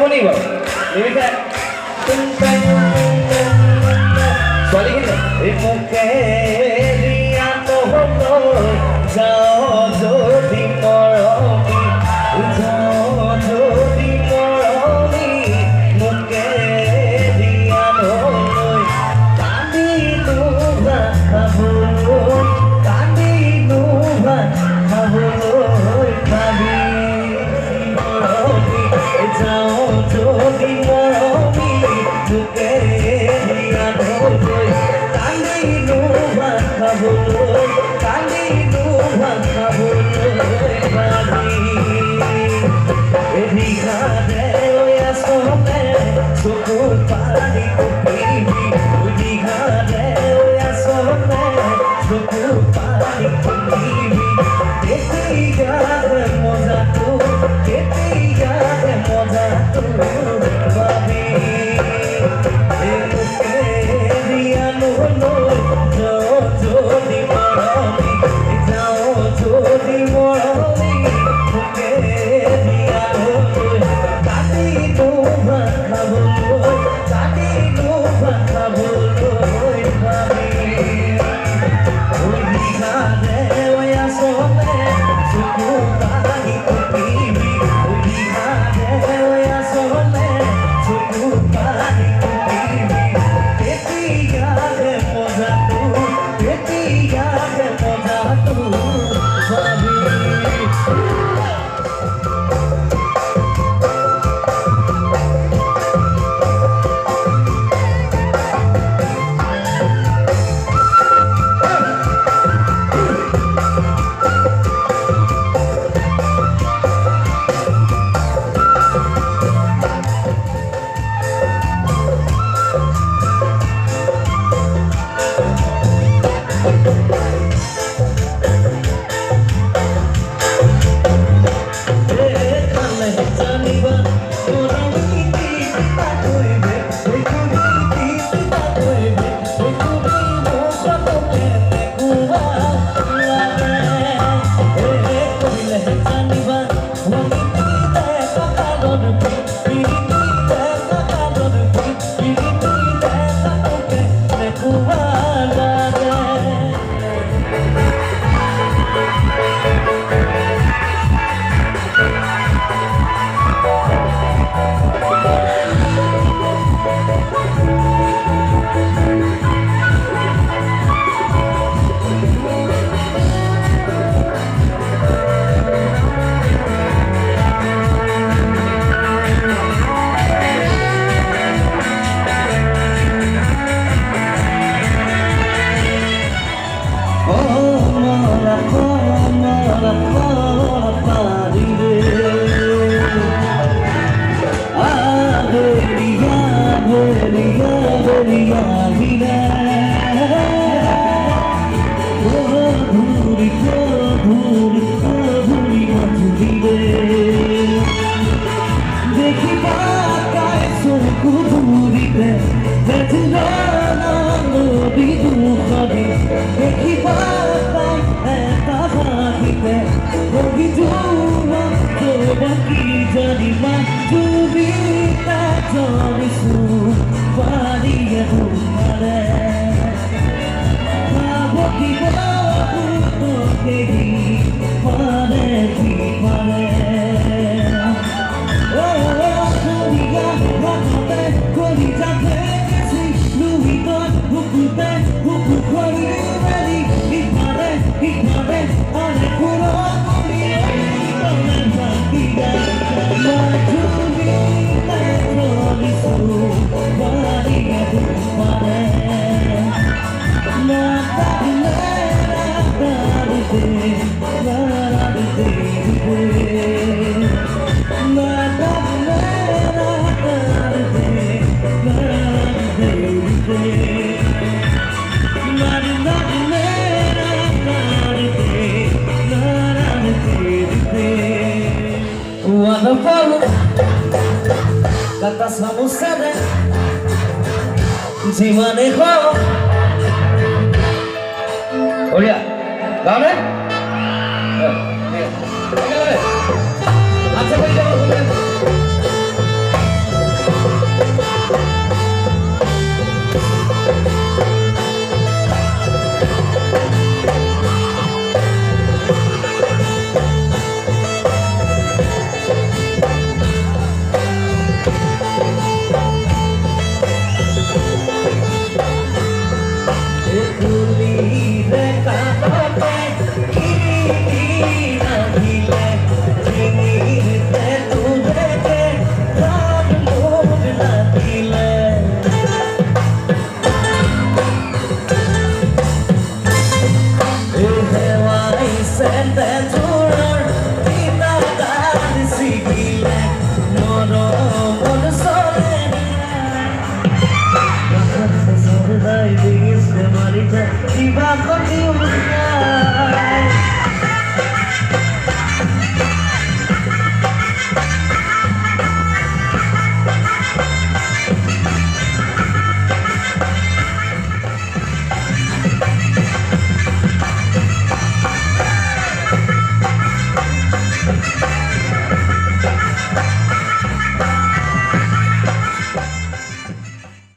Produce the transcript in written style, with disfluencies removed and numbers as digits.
শুনিব নিবিচাৰে ছোৱালীখিনি মোকে দিয়া নহ'ল যাওঁ যদি মৰমি যাওঁ যদি মৰমি মোকে দিয়া নহ'ল কান্দিলো ভাত খাবলৈ কান্দিলো ভাত খাবলৈ ভাবি মৰমি যাওঁ যদি মৰমি মোকে দিয়া নহ'ল কান্দিলো ভাত খাবলৈ কান্দিলো ভাত খাবলৈ ভাবি দীঘাতে আচলতে চকুৰ পানী কপিবি দীঘাতে আচলতে চকুৰ পানী কপিবি তেতিয়াহে মজাটো ভাবি মোকে দিয়া নহ'ল যদি মৰমি যাওঁ যদি মৰমি মোকে দিয়া নহ'ল কান্দিলো ভাত খাবলৈ কান্দিলো ভাত খাবলৈ ভাবি দীঘাতে আচলতে চকুৰ পানী কপিবি দীঘাতে আচলতে চকুৰ পানী কপিবি তেতিয়াহে মজাটো ভাবি Kata samu sada Jimane ho Oria, gaune